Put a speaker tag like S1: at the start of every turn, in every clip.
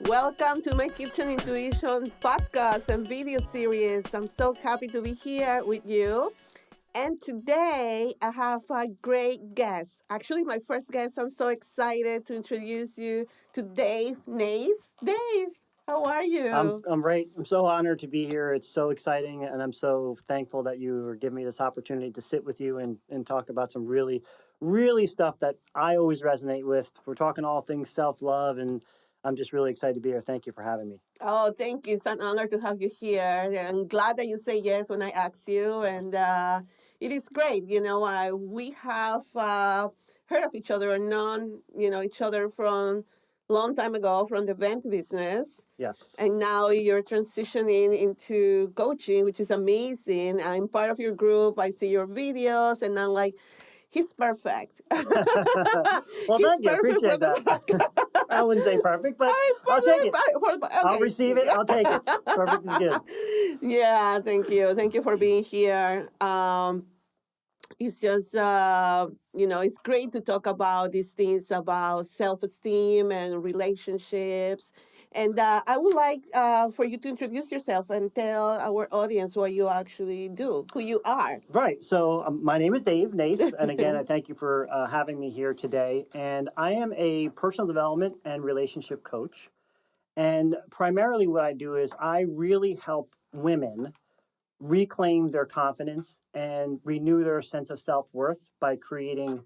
S1: Welcome to my Kitchen Intuition podcast and video series. I'm so happy to be here with you. And today I have a great guest. Actually, my first guest. I'm so excited to introduce you to Dave Nase. Dave, how are
S2: I'm
S1: you?
S2: I'm great. I'm so honored to be here. It's so exciting, and I'm so thankful that you were giving me this opportunity to sit with you and talk about some really stuff that I always resonate with. We're talking all things self love, and I'm just really excited to be here. Thank you for having me.
S1: Oh, thank you. It's an honor to have you here. I'm glad that you say yes when I ask you. And it is great. We have heard of each other or known, each other from long time ago from the event business.
S2: Yes.
S1: And now you're transitioning into coaching, which is amazing. I'm part of your group. I see your videos, and I'm like, he's perfect.
S2: Well,
S1: He's
S2: thank you.
S1: perfect for
S2: Appreciate
S1: the
S2: that. I wouldn't say perfect, but
S1: I'm
S2: I'll take it. I'll
S1: okay.
S2: receive it. I'll take it. Perfect is good.
S1: Yeah, thank you. Thank you for being here. It's just, it's great to talk about these things about self esteem and relationships. And I would like for you to introduce yourself and tell our audience what you actually do, who you are.
S2: Right. So my name is Dave Nase, and again, I thank you for having me here today. And I am a personal development and relationship coach. And primarily, what I do is I really help women reclaim their confidence and renew their sense of self worth by creating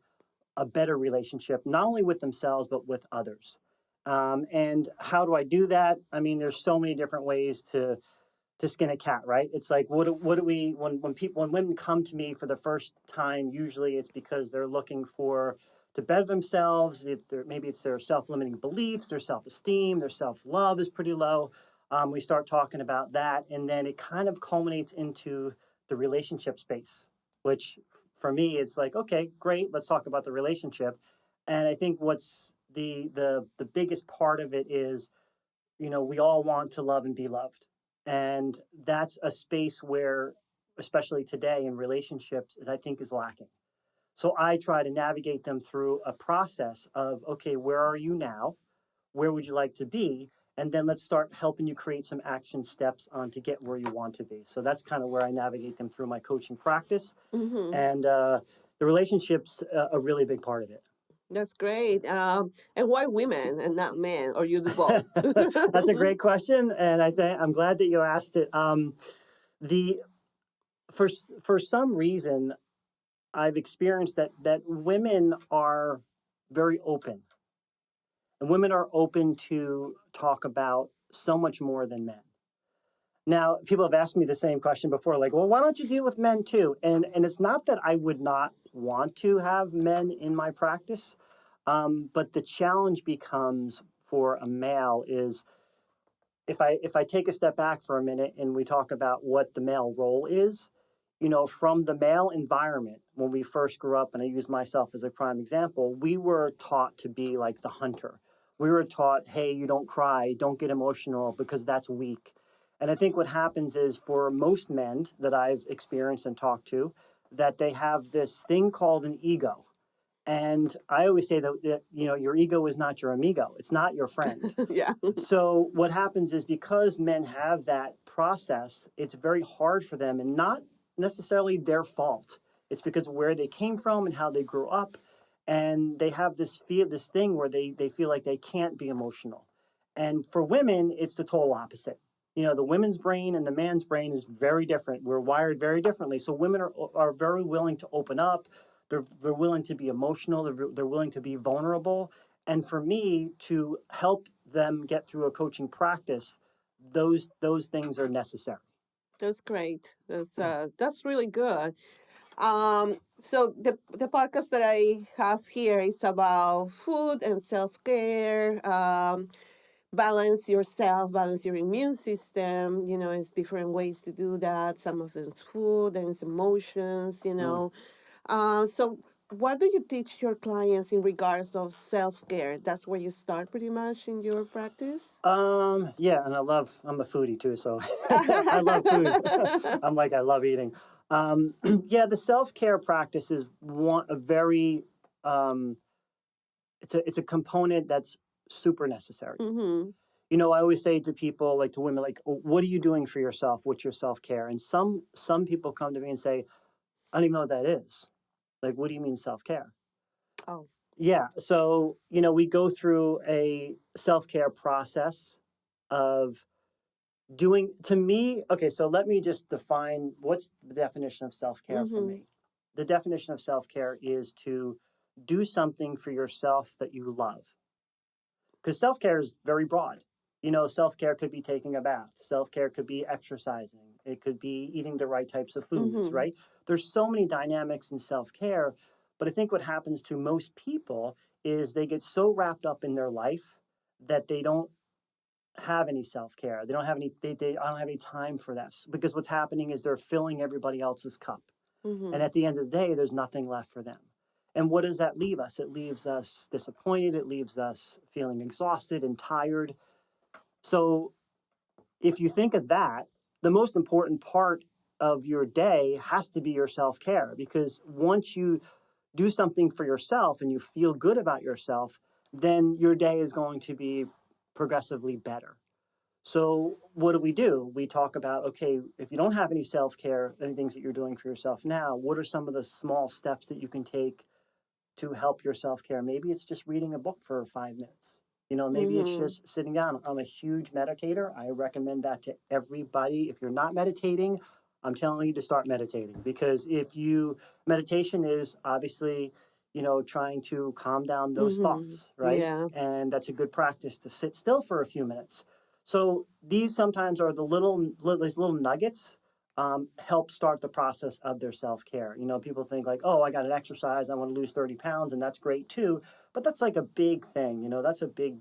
S2: a better relationship, not only with themselves, but with others. And how do I do that? I mean, there's so many different ways to skin a cat, right? It's like what do we when women come to me for the first time, usually it's because they're looking for to better themselves. Maybe it's their self-limiting beliefs, their self-esteem, their self-love is pretty low. We start talking about that, and then it kind of culminates into the relationship space, which for me it's like, okay, great, let's talk about the relationship. And I think what's the biggest part of it is, we all want to love and be loved. And that's a space where, especially today in relationships, I think is lacking. So I try to navigate them through a process of, okay, where are you now? Where would you like to be? And then let's start helping you create some action steps on to get where you want to be. So that's kind of where I navigate them through my coaching practice.
S1: Hmm.
S2: And the relationship's a really big part of it.
S1: That's great. And why women and not men, or you do both?
S2: That's a great question, and I'm glad that you asked it. The for some reason, I've experienced that women are very open, and women are open to talk about so much more than men. Now, people have asked me the same question before, like, well, why don't you deal with men too? And it's not that I would not want to have men in my practice, but the challenge becomes for a male is if I take a step back for a minute and we talk about what the male role is, from the male environment when we first grew up, and I use myself as a prime example, we were taught to be like the hunter. We were taught, hey, you don't cry, don't get emotional because that's weak. And I think what happens is for most men that I've experienced and talked to, that they have this thing called an ego. And I always say that your ego is not your amigo. It's not your friend.
S1: Yeah.
S2: So what happens is because men have that process, it's very hard for them and not necessarily their fault. It's because of where they came from and how they grew up. And they have this thing where they feel like they can't be emotional. And for women, it's the total opposite. The women's brain and the man's brain is very different. We're wired very differently. So women are very willing to open up. They're willing to be emotional. They're willing to be vulnerable. And for me to help them get through a coaching practice, those things are necessary.
S1: That's great. That's really good. So the podcast that I have here is about food and self care. Balance yourself, balance your immune system. It's different ways to do that. Some of them is food and it's emotions.
S2: Mm.
S1: So what do you teach your clients in regards of self care? That's where you start pretty much in your practice.
S2: Yeah, and I'm a foodie too, so I love food. I love eating. Yeah, the self-care practice is a very, um, it's a component that's super necessary.
S1: Mm-hmm.
S2: I always say to people, like to women, like, "Oh, what are you doing for yourself? What's your self-care?" And some people come to me and say, "I don't even know what that is. Like, what do you mean self-care?"
S1: Oh.
S2: Yeah. So, we go through a self-care process of doing, to me, okay, so let me just define what's the definition of self-care for
S1: Mm-hmm.
S2: me. The definition of self-care is to do something for yourself that you love. Because self-care is very broad. Self-care could be taking a bath. Self-care could be exercising. It could be eating the right types of foods,
S1: Mm-hmm.
S2: right? There's so many dynamics in self-care, but I think what happens to most people is they get so wrapped up in their life that they don't have any self-care. They don't have any they I don't have any time for that, because what's happening is they're filling everybody else's cup. And
S1: Mm-hmm.
S2: at the end of the day, there's nothing left for them. And what does that leave us? It leaves us disappointed. It leaves us feeling exhausted and tired. So if you think of that, the most important part of your day has to be your self care, because once you do something for yourself and you feel good about yourself, then your day is going to be progressively better. So what do? We talk about, okay, if you don't have any self-care, any things that you're doing for yourself now, what are some of the small steps that you can take to help your self-care? Maybe it's just reading a book for 5 minutes. Maybe it's
S1: Mm-hmm.
S2: just sitting down. I'm a huge meditator. I recommend that to everybody. If you're not meditating, I'm telling you to start meditating, because meditation is obviously, trying to calm down those
S1: Mm-hmm.
S2: thoughts, right?
S1: Yeah.
S2: And that's a good practice to sit still for a few minutes. So these sometimes are these little nuggets, help start the process of their self-care. People think like, oh, I got an exercise, I want to lose 30 pounds, and that's great too. But that's like a big thing. That's a big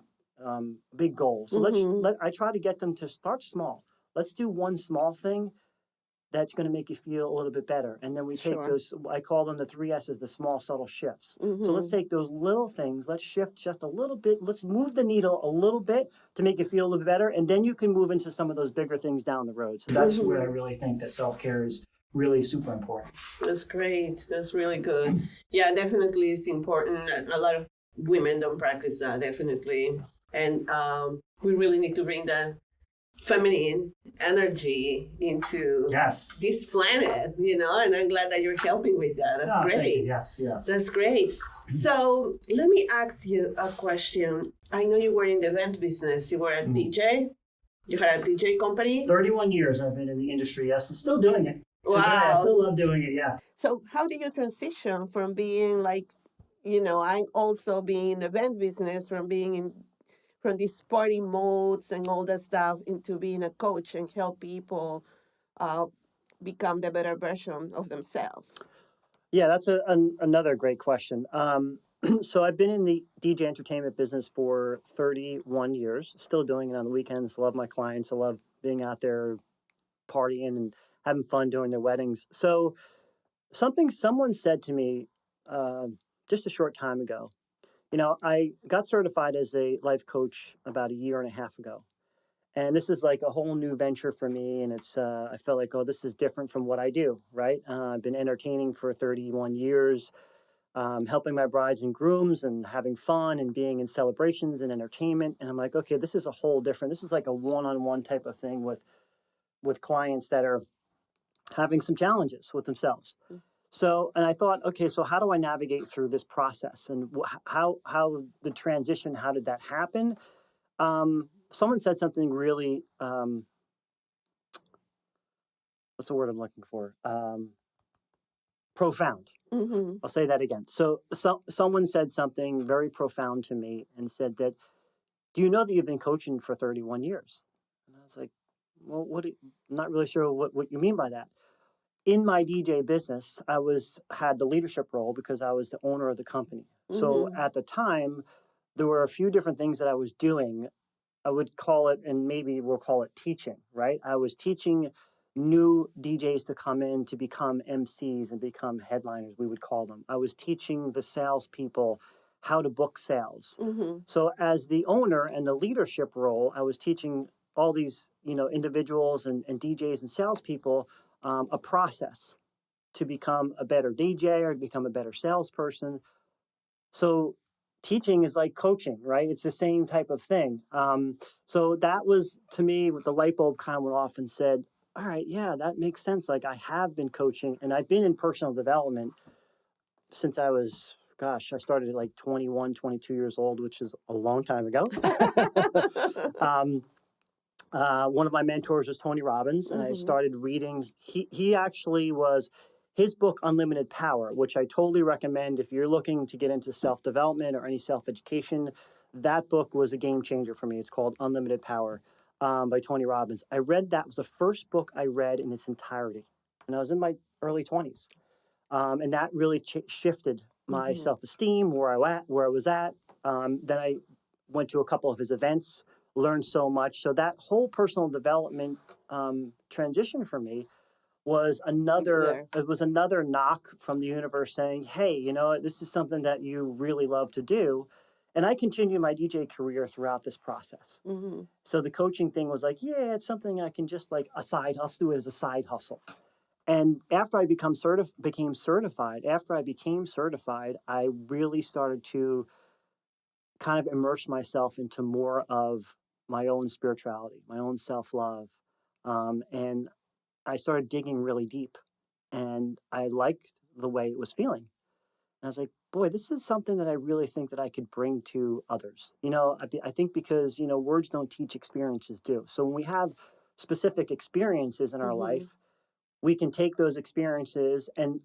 S2: goal. So
S1: Mm-hmm.
S2: I try to get them to start small. Let's do one small thing that's going to make you feel a little bit better. And then we take
S1: Sure.
S2: those, I call them the 3 S's, the small, subtle shifts. So let's
S1: Mm-hmm.
S2: take those little things, let's shift just a little bit, let's move the needle a little bit to make you feel a little bit better. And then you can move into some of those bigger things down the road. So that's where I
S1: Mm-hmm.
S2: really think that self care is really super important.
S1: That's great. That's really good. Yeah, definitely it's important. A lot of women don't practice that, definitely. And we really need to bring that feminine energy into
S2: Yes.
S1: this planet, and I'm glad that you're helping with that. That's great.
S2: Yes, yes.
S1: That's great. So let me ask you a question. I know you were in the event business. You were a DJ. You had a DJ company.
S2: 31 years I've been in the industry, yes, and still doing it. Today, I
S1: Wow.
S2: still love doing it, yeah.
S1: So how did you transition from being like, I'm also being in the event business, from these party modes and all that stuff, into being a coach and help people uh, become the better version of themselves?
S2: Yeah, that's another great question. So I've been in the DJ entertainment business for 31 years, still doing it on the weekends. Love my clients. I love being out there partying and having fun doing their weddings. So someone said to me uh, just a short time ago, I got certified as a life coach about a year and a half ago. And this is like a whole new venture for me, and I felt like, oh, this is different from what I do, right? I've been entertaining for 31 years, helping my brides and grooms and having fun and being in celebrations and entertainment. And I'm like, okay, this is a whole different. This is like a one-on-one type of thing with clients that are having some challenges with themselves. So, and I thought, okay, so how do I navigate through this process, and how the transition? How did that happen? Someone said something really, what's the word I'm looking for? Profound.
S1: Mm-hmm.
S2: I'll say that again. So someone said something very profound to me and said that, do you know that you've been coaching for 31 years? And I was like, well, I'm not really sure what you mean by that. In my DJ business, had the leadership role because I was the owner of the company. So
S1: Mm-hmm.
S2: at the time, there were a few different things that I was doing. I would call it, and maybe we'll call it teaching, right? I was teaching new DJs to come in to become MCs and become headliners, we would call them. I was teaching the salespeople how to book sales.
S1: Mm-hmm.
S2: So as the owner and the leadership role, I was teaching all these, individuals and DJs and salespeople a process to become a better DJ or to become a better salesperson. So teaching is like coaching, right? It's the same type of thing. So that was to me, the light bulb kind of went off and said, all right, yeah, that makes sense. Like I have been coaching and I've been in personal development since I was, gosh, I started at like 21, 22 years old, which is a long time ago. um, One of my mentors was Tony Robbins, and I started reading. He actually was his book Unlimited Power, which I totally recommend if you're looking to get into self development or any self education. That book was a game changer for me. It's called Unlimited Power by Tony Robbins. I read that, was the first book I read in its entirety, and I was in my early 20s, and that really shifted my self esteem, where I was at. Then I went to a couple of his events, learned so much. So that whole personal development transition for me was another knock from the universe saying, hey, you know, this is something that you really love to do. And I continued my DJ career throughout this process. So the coaching thing was like, yeah, it's something I can just like let's do it as a side hustle. And after I became certified, I really started to kind of immerse myself into more of my own spirituality, my own self love. And I started digging really deep, and I liked the way it was feeling. And I was like, boy, this is something that I really think that I could bring to others. You know, I think because, you know, words don't teach, experiences do. So when we have specific experiences in our life, we can take those experiences and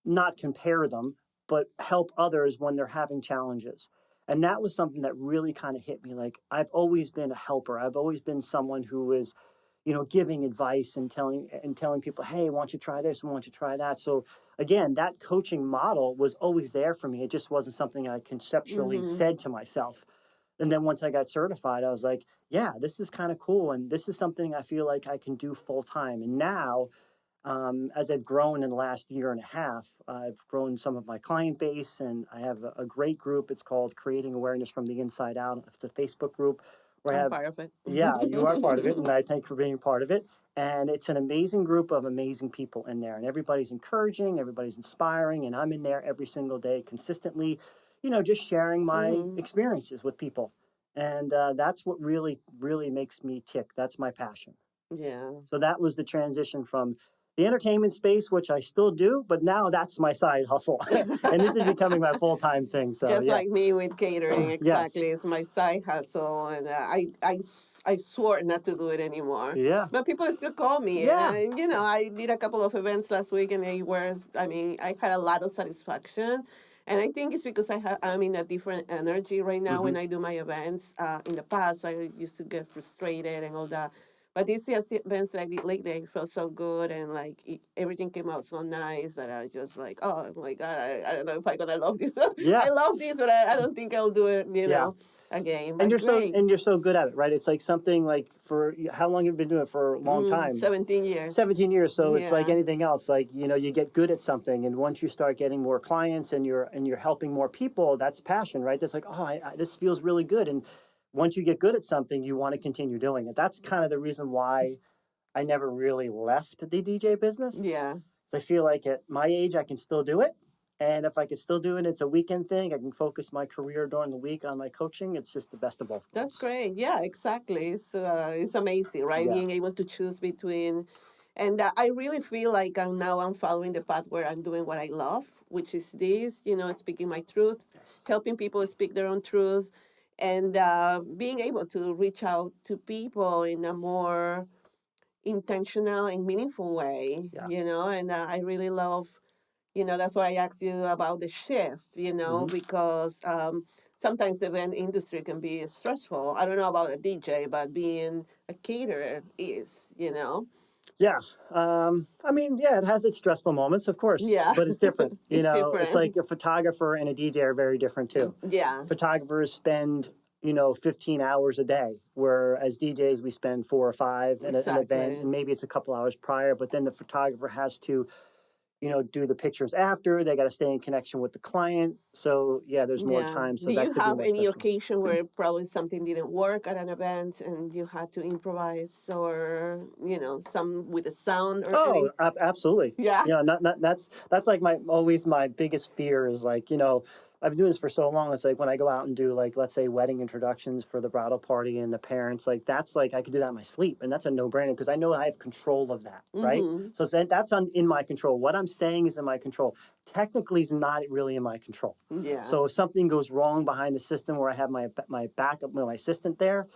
S2: not compare them, but help others when they're having challenges. And that was something that really kind of hit me. Like, I've always been a helper. I've always been someone who is, you know, giving advice and telling people, hey, why don't you try this? Why don't you try that? So again, that coaching model was always there for me. It just wasn't something I conceptually said to myself. And then once I got certified, I was like, yeah, this is kind of cool. And this is something I feel like I can do full time. And now, as I've grown in the last year and a half, I've grown some of my client base, and I have a great group. It's called Creating Awareness from the Inside Out. It's a Facebook group where I
S1: I'm
S2: have,
S1: part of it.
S2: yeah, you are part of it, and I thank you for being part of it. And it's an amazing group of amazing people in there, and everybody's encouraging, everybody's inspiring, and I'm in there every single day consistently, you know, just sharing my experiences with people. And that's what really, really makes me tick. That's my passion.
S1: Yeah.
S2: So that was the transition from the entertainment space, which I still do, but now that's my side hustle. And this is becoming my full-time thing. So
S1: Just
S2: yeah.
S1: like me with catering,
S2: Yes.
S1: exactly. It's my side hustle, and I swore not to do it anymore.
S2: Yeah.
S1: But people still call me,
S2: Yeah.
S1: and you know, I did a couple of events last week, and they were, I mean, I had a lot of satisfaction. And I think it's because I'm in a different energy right now when I do my events. In the past, I used to get frustrated and all that. But these events that I did lately, I felt so good, and like everything came out so nice that I just like, oh my God, I don't know if I'm gonna love this.
S2: Yeah.
S1: I love this, but I don't think I'll do it, you
S2: Yeah.
S1: know, again.
S2: And
S1: But great.
S2: you're so good at it, right? It's like something like, for how long have you been doing it? For a long time?
S1: 17 years.
S2: 17 years. So it's like
S1: Yeah.
S2: anything else. Like, you know, you get good at something, and once you start getting more clients and you're helping more people, that's passion, right? That's like, oh, this feels really good. And once you get good at something, you want to continue doing it. That's kind of the reason why I never really left the DJ business.
S1: Yeah.
S2: I feel like at my age, I can still do it. And if I can still do it, it's a weekend thing. I can focus my career during the week on my coaching. It's just the best of both
S1: That's
S2: worlds.
S1: great. Yeah, exactly. It's amazing, right?
S2: Yeah.
S1: Being able to choose between, and I really feel like I'm following the path where I'm doing what I love, which is this, you know, speaking my truth,
S2: Yes.
S1: helping people speak their own truth, and being able to reach out to people in a more intentional and meaningful way,
S2: Yeah.
S1: you know. And I really love, you know, that's why I asked you about the shift, you know, because sometimes the event industry can be stressful. I don't know about a DJ, but being a caterer is, you know.
S2: Yeah. I mean, yeah, it has its stressful moments, of course,
S1: Yeah.
S2: but it's different. You
S1: It's
S2: know, it's
S1: different.
S2: like a photographer and a DJ are very different too.
S1: Yeah.
S2: Photographers spend, you know, 15 hours a day, whereas DJs, we spend 4 or 5 at an event,
S1: Exactly.
S2: and maybe it's a couple hours prior, but then the photographer has to, you know, do the pictures after. They got to stay in connection with the client. So yeah, there's more
S1: Yeah.
S2: time. So
S1: Do
S2: that
S1: you
S2: could be
S1: have
S2: more
S1: any
S2: stressful.
S1: occasion where probably something didn't work at an event and you had to improvise, or, you know, some with the sound or
S2: Oh,
S1: anything?
S2: absolutely.
S1: Yeah.
S2: Yeah, that's like my biggest fear is, like, you know, I've been doing this for so long. It's like when I go out and do, like, let's say wedding introductions for the bridal party and the parents, like that's like I could do that in my sleep, and that's a no brainer because I know I have control of that, right?
S1: Mm-hmm.
S2: So that's in my control. What I'm saying is in my control. Technically, is not really in my control.
S1: Yeah.
S2: So if something goes wrong behind the system where I have my backup, my assistant there,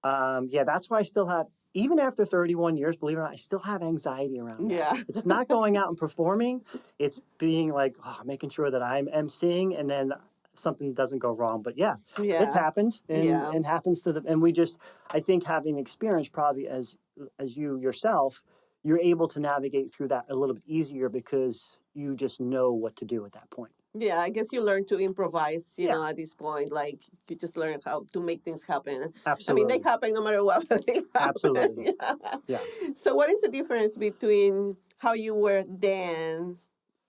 S2: yeah, that's why I still have, even after 31 years, believe it or not, I still have anxiety around that.
S1: Yeah.
S2: It's not going out and performing. It's being like, making sure that I'm emceeing and then something doesn't go wrong. But yeah, it's
S1: Yeah.
S2: happened
S1: Yeah.
S2: and happens to and we just, I think having experience probably as you yourself, you're able to navigate through that a little bit easier because you just know what to do at that point.
S1: Yeah, I guess you learn to improvise,
S2: Yeah,
S1: at this point. Like, you just learn how to make things happen. I mean, they
S2: absolutely.
S1: happen no matter what, but they happen.
S2: Absolutely.
S1: Yeah.
S2: Yeah.
S1: So, what is the difference between how you were then,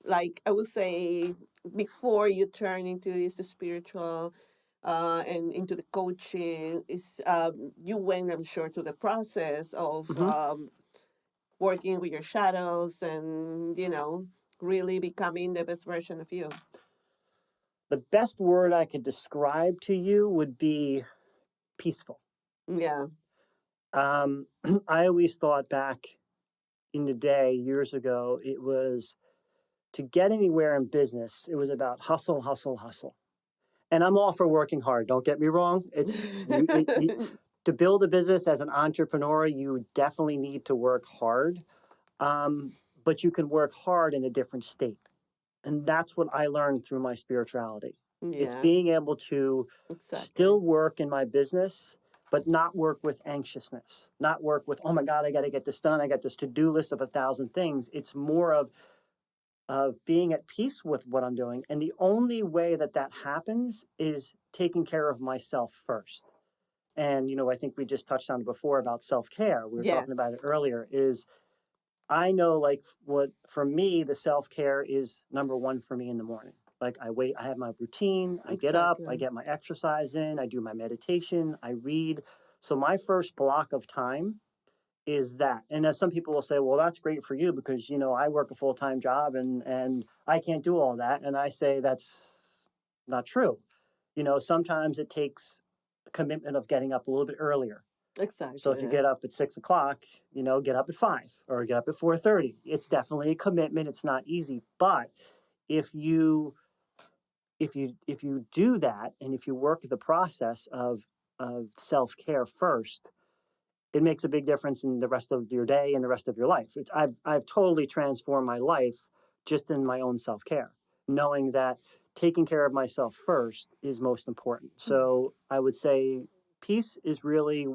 S1: like, I would say, before you turn into this spiritual and into the coaching? Is You went, I'm sure, to the process of
S2: Hmm.
S1: working with your shadows and, really becoming the best version of you.
S2: The best word I could describe to you would be peaceful.
S1: Yeah.
S2: Um, I always thought back in the day, years ago, it was to get anywhere in business, it was about hustle, hustle, hustle. And I'm all for working hard. Don't get me wrong. It's to build a business as an entrepreneur, you definitely need to work hard. But you can work hard in a different state. And that's what I learned through my spirituality. It's
S1: Yeah,
S2: being able to
S1: exactly.
S2: still work in my business, but not work with anxiousness, not work with, oh my God, I got to get this done. I got this to-do list of 1,000 things. It's more of being at peace with what I'm doing. And the only way that that happens is taking care of myself first. And, I think we just touched on it before about self-care. We were talking about it
S1: Yes,
S2: earlier, is I know, like, what for me, the self-care is number one for me in the morning. Like, I have my routine, I get up, I
S1: exactly.
S2: get my exercise in, I do my meditation, I read. So my first block of time is that. And as some people will say, well, that's great for you because, I work a full-time job and I can't do all that. And I say that's not true. Sometimes it takes a commitment of getting up a little bit earlier. So if you
S1: Exactly.
S2: get up at 6 o'clock, get up at 5 or get up at 4:30. It's definitely a commitment. It's not easy, but if you if you do that and if you work the process of self care first, it makes a big difference in the rest of your day and the rest of your life. I've totally transformed my life just in my own self care, knowing that taking care of myself first is most important. So I would say peace is really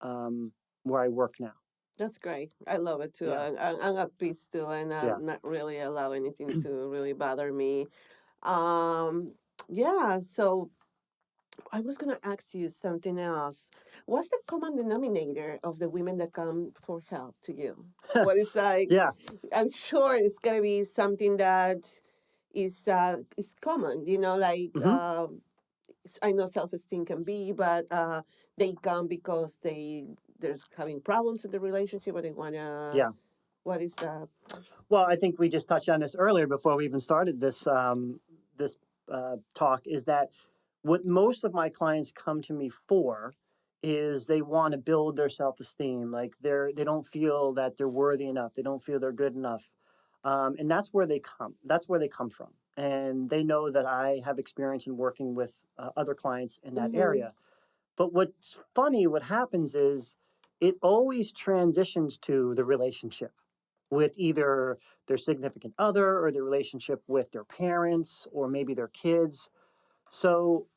S2: um, where I work now.
S1: That's great. I love it too.
S2: Yeah.
S1: I'm at peace too, and
S2: Yeah.
S1: I'm not really allow anything to really bother me. Um, yeah. So I was gonna ask you something else. What's the common denominator of the women that come for help to you? What is like?
S2: Yeah.
S1: I'm sure it's gonna be something that is common. Like
S2: Hmm.
S1: I know self-esteem can be, but they come because there's having problems in the relationship, or they wanna.
S2: Yeah.
S1: What is
S2: Well, I think we just touched on this earlier before we even started this talk. Is that what most of my clients come to me for? Is they want to build their self esteem. Like they don't feel that they're worthy enough. They don't feel they're good enough, and that's where they come. That's where they come from, and they know that I have experience in working with other clients in that
S1: mm-hmm,
S2: area. But what's funny, what happens is it always transitions to the relationship with either their significant other or their relationship with their parents or maybe their kids. So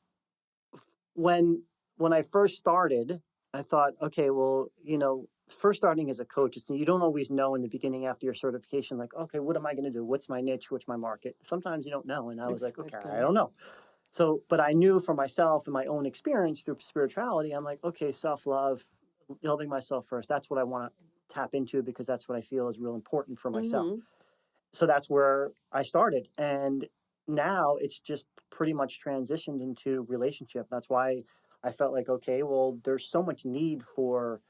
S2: when when I first started, I thought, okay, well, first starting as a coach, it's you don't always know in the beginning after your certification, like, okay, what am I going to do? What's my niche? What's my market? Sometimes you don't know, and I was like, okay, I
S1: exactly.
S2: don't know. So, but I knew for myself and my own experience through spirituality, I'm like, okay, self love, loving myself first. That's what I want to tap into because that's what I feel is real important for myself.
S1: Mm-hmm.
S2: So that's where I started. And now it's just pretty much transitioned into relationship. That's why I felt like, okay, well, there's so much need for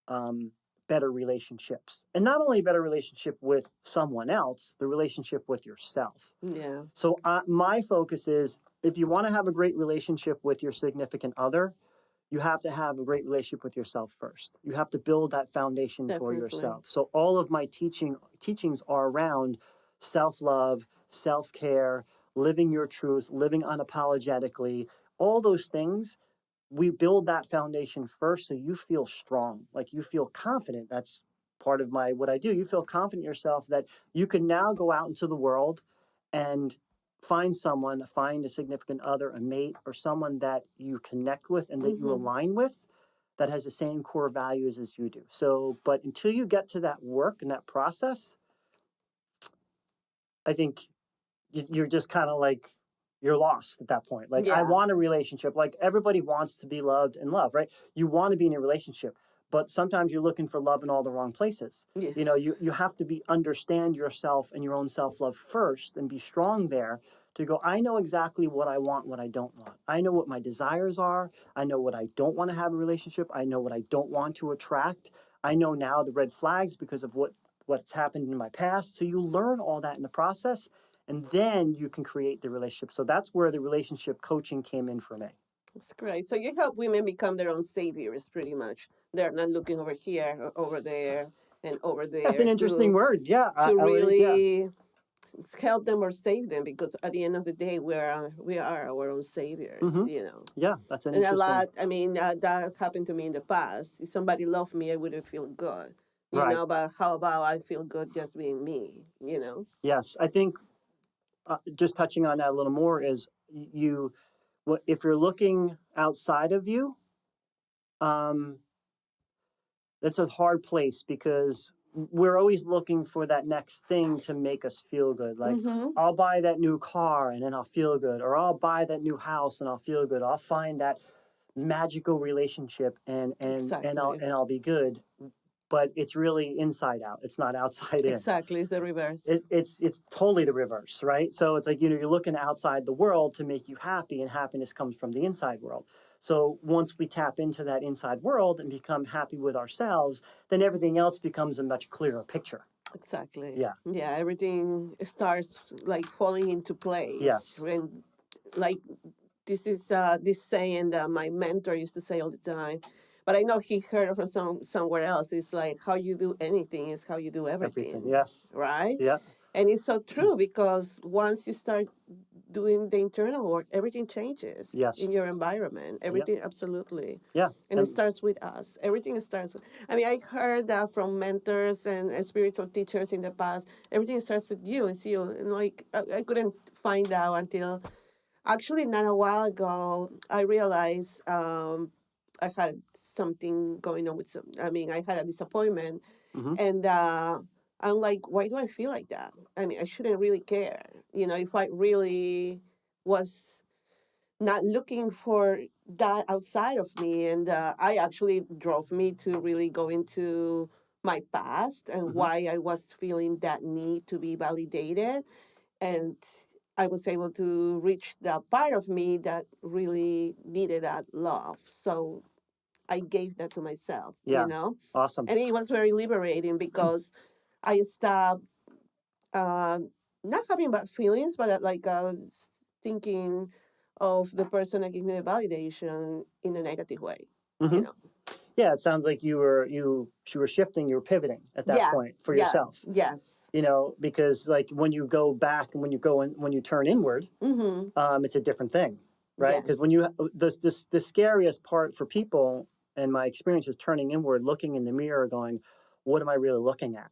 S2: um, better relationships. And not only a better relationship with someone else, the relationship with yourself.
S1: Yeah.
S2: So my focus is, if you want to have a great relationship with your significant other, you have to have a great relationship with yourself first. You have to build that foundation for
S1: Definitely.
S2: yourself. So all of my teachings are around self-love, self-care, living your truth, living unapologetically, all those things. We build that foundation first so you feel strong, like you feel confident. That's part of what I do. You feel confident in yourself that you can now go out into the world and find a significant other, a mate, or someone that you connect with and that you align with, that has the same core values as you do. So, but until you get to that work and that process, I think you're just kind of like, you're lost at that point. Like, I
S1: Yeah.
S2: want a relationship. Like, everybody wants to be loved and loved, right? You want to be in a relationship, but sometimes you're looking for love in all the wrong places.
S1: Yes.
S2: You know, you have to understand yourself and your own self-love first and be strong there to go, I know exactly what I want, what I don't want. I know what my desires are. I know what I don't want to have a relationship. I know what I don't want to attract. I know now the red flags because of what's happened in my past. So you learn all that in the process, and then you can create the relationship. So that's where the relationship coaching came in for me.
S1: That's great. So you help women become their own saviors, pretty much. They're not looking over here, or over there, and over
S2: That's
S1: there
S2: an interesting word. Yeah,
S1: to
S2: I would. Yeah.
S1: really help them or save them, because at the end of the day, we are our own saviors,
S2: Mm-hmm.
S1: you know.
S2: Yeah, that's an
S1: And a
S2: interesting.
S1: lot, I mean, that happened to me in the past. If somebody loved me, I wouldn't feel good, you
S2: Right.
S1: know. But how about I feel good just being me, you know?
S2: Yes, I think just touching on that a little more is if you're looking outside of you, um, that's a hard place because we're always looking for that next thing to make us feel good. Like, I'll buy that new car and then I'll feel good, or I'll buy that new house and I'll feel good. I'll find that magical relationship and I'll be good. But it's really inside out. It's not outside in.
S1: Exactly, it's the reverse.
S2: It's totally the reverse, right? So it's like, you're looking outside the world to make you happy, and happiness comes from the inside world. So once we tap into that inside world and become happy with ourselves, then everything else becomes a much clearer picture.
S1: Exactly.
S2: Yeah.
S1: Yeah, everything starts like falling into place.
S2: Yes.
S1: And like, this is this saying that my mentor used to say all the time, but I know he heard it from somewhere else. It's like, how you do anything is how you do everything.
S2: Yes.
S1: Right?
S2: Yeah.
S1: And it's so true, because once you start doing the internal work, everything changes.
S2: Yes.
S1: In your environment. Everything, absolutely.
S2: Yeah.
S1: And it starts with us. Everything starts. I mean, I heard that from mentors and spiritual teachers in the past. Everything starts with you. It's you. And like, I couldn't find out until actually not a while ago. I realized I had something going on with some. I mean, I had a disappointment, and I'm like, why do I feel like that? I mean, I shouldn't really care. You know, if I really was not looking for that outside of me. And I actually drove me to really go into my past and why I was feeling that need to be validated. And I was able to reach that part of me that really needed that love. So I gave that to myself,
S2: Yeah.
S1: you know?
S2: Awesome.
S1: And it was very liberating, because I stopped uh, not having bad feelings, but thinking of the person that gave me the validation in a negative way. You know.
S2: Yeah, it sounds like you were shifting, you were pivoting at that point for yourself.
S1: Yes.
S2: Because like when you go back and when you turn inward, it's a different thing, right? Because when you the scariest part for people, and my experience is turning inward, looking in the mirror, going, what am I really looking at?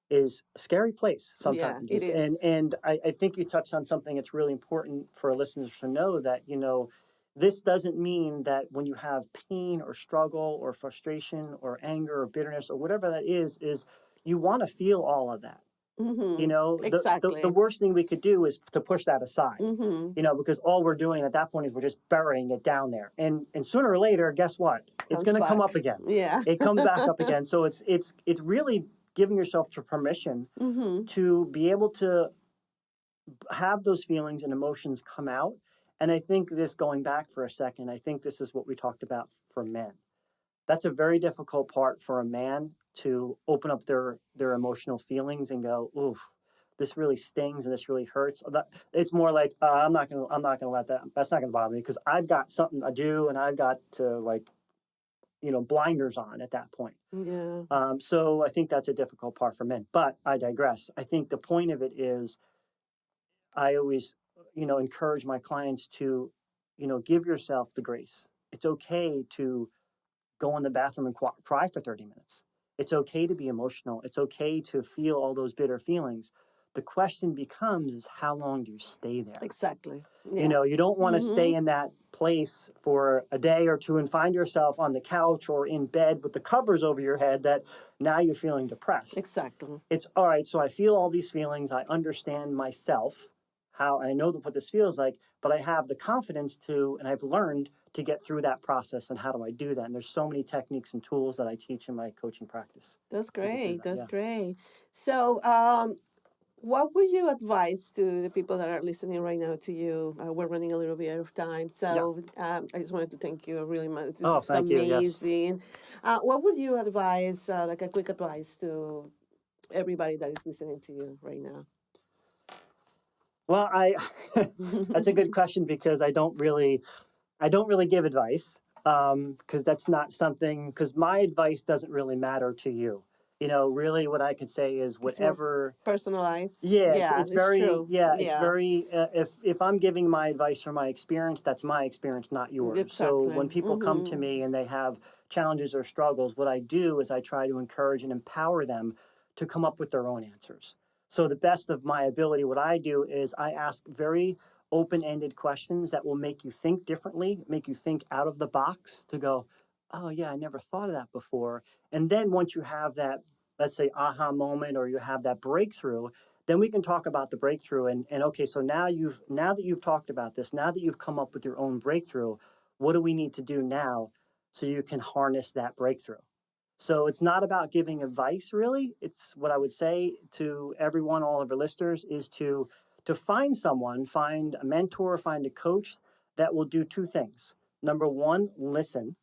S2: Is a scary place sometimes.
S1: Yeah, it is.
S2: And I think you touched on something that's really important for our listeners to know, that, this doesn't mean that when you have pain or struggle or frustration or anger or bitterness or whatever that is you want to feel all of that.
S1: Exactly.
S2: The worst thing we could do is to push that aside, because all we're doing at that point is we're just burying it down there. And sooner or later, guess what? It's going to come up again.
S1: Yeah.
S2: It comes back up again. So it's really giving yourself the permission to be able to have those feelings and emotions come out. And I think this, going back for a second, I think this is what we talked about for men. That's a very difficult part for a man to open up their emotional feelings and go, oof, this really stings and this really hurts. It's more like I'm not gonna let that's not gonna bother me because I've got something to do and I've got to like blinders on at that point.
S1: Yeah.
S2: So I think that's a difficult part for men. But I digress. I think the point of it is I always encourage my clients to give yourself the grace. It's okay to go in the bathroom and cry for 30 minutes. It's okay to be emotional. It's okay to feel all those bitter feelings. The question becomes is how long do you stay there?
S1: Exactly. Yeah.
S2: You don't want to stay
S1: Mm-hmm.
S2: in that place for a day or two and find yourself on the couch or in bed with the covers over your head that now you're feeling depressed.
S1: Exactly.
S2: It's all right. So I feel all these feelings. I understand myself, how I know what this feels like, but I have the confidence to, and I've learned to get through that process. And how do I do that? And there's so many techniques and tools that I teach in my coaching practice.
S1: That's
S2: To do
S1: great.
S2: that.
S1: That's
S2: Yeah.
S1: great. So, what would you advise to the people that are listening right now to you? We're running a little bit out of time,
S2: Yeah.
S1: so I just wanted to thank you really much. This
S2: Oh,
S1: is
S2: thank you. Yes.
S1: amazing. What would you advise, like a quick advice to everybody that is listening to you right now?
S2: Well, that's a good question because I don't really give advice because that's not something because my advice doesn't really matter to you. Really, what I could say is
S1: It's more
S2: whatever.
S1: personalized.
S2: Yeah, it's
S1: Yeah,
S2: it's
S1: it's
S2: very
S1: true.
S2: yeah, it's
S1: Yeah,
S2: very if I'm giving my advice from my experience, that's my experience, not yours. So
S1: exactly.
S2: when people come to
S1: Mm-hmm.
S2: me and they have challenges or struggles, what I do is I try to encourage and empower them to come up with their own answers. So the best of my ability, what I do is I ask very open-ended questions that will make you think differently, make you think out of the box to go, oh yeah, I never thought of that before. And then once you have that, let's say aha moment or you have that breakthrough, then we can talk about the breakthrough and okay, so now that you've talked about this, now that you've come up with your own breakthrough, what do we need to do now so you can harness that breakthrough? So it's not about giving advice really. It's what I would say to everyone, all of our listeners, is to find someone, find a mentor, find a coach that will do two things. Number one, listen,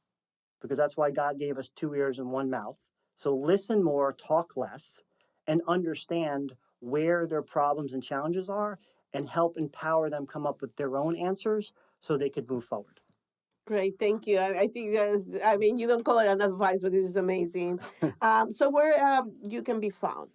S2: because that's why God gave us two ears and one mouth. So listen more, talk less, and understand where their problems and challenges are and help empower them come up with their own answers so they could move forward.
S1: Great, thank you. I think that's, I mean, you don't call it an advice, but this is amazing. So where you can be found?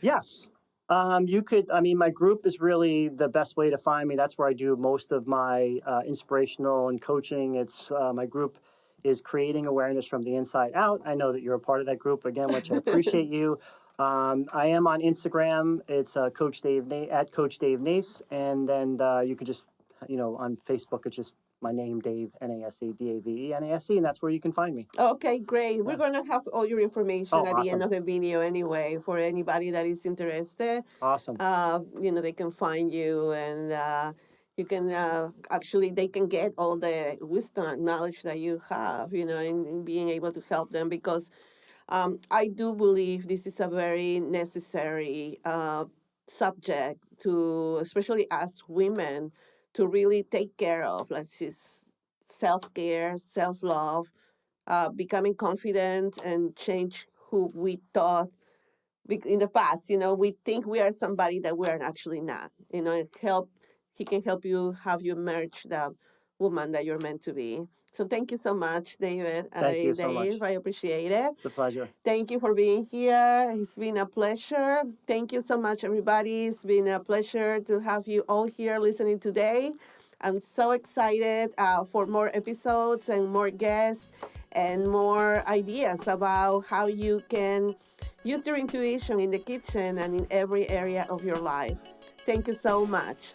S2: Yes. You could, I mean, my group is really the best way to find me. That's where I do most of my inspirational and coaching. It's my group is creating awareness from the inside out. I know that you're a part of that group again, which I appreciate you. I am on Instagram. It's Coach Dave at Coach Dave Nase, and then you could just, on Facebook, it's just my name, Dave Nase, Davenase, and that's where you can find me.
S1: Okay, great. We're
S2: Yeah.
S1: going to have all your information
S2: Oh,
S1: at the end
S2: awesome,
S1: of the video anyway for anybody that is interested.
S2: awesome.
S1: They can find you and you can actually, they can get all the wisdom and knowledge that you have, in being able to help them because I do believe this is a very necessary subject to, especially as women, to really take care of. Let's just self care, self love, becoming confident, and change who we thought in the past. We think we are somebody that we are actually not. He can help you have you emerge the woman that you're meant to be. So thank you so much, David.
S2: Thank you so
S1: Dave,
S2: much.
S1: I appreciate it.
S2: It's a pleasure.
S1: Thank you for being here. It's been a pleasure. Thank you so much, everybody. It's been a pleasure to have you all here listening today. I'm so excited for more episodes and more guests and more ideas about how you can use your intuition in the kitchen and in every area of your life. Thank you so much.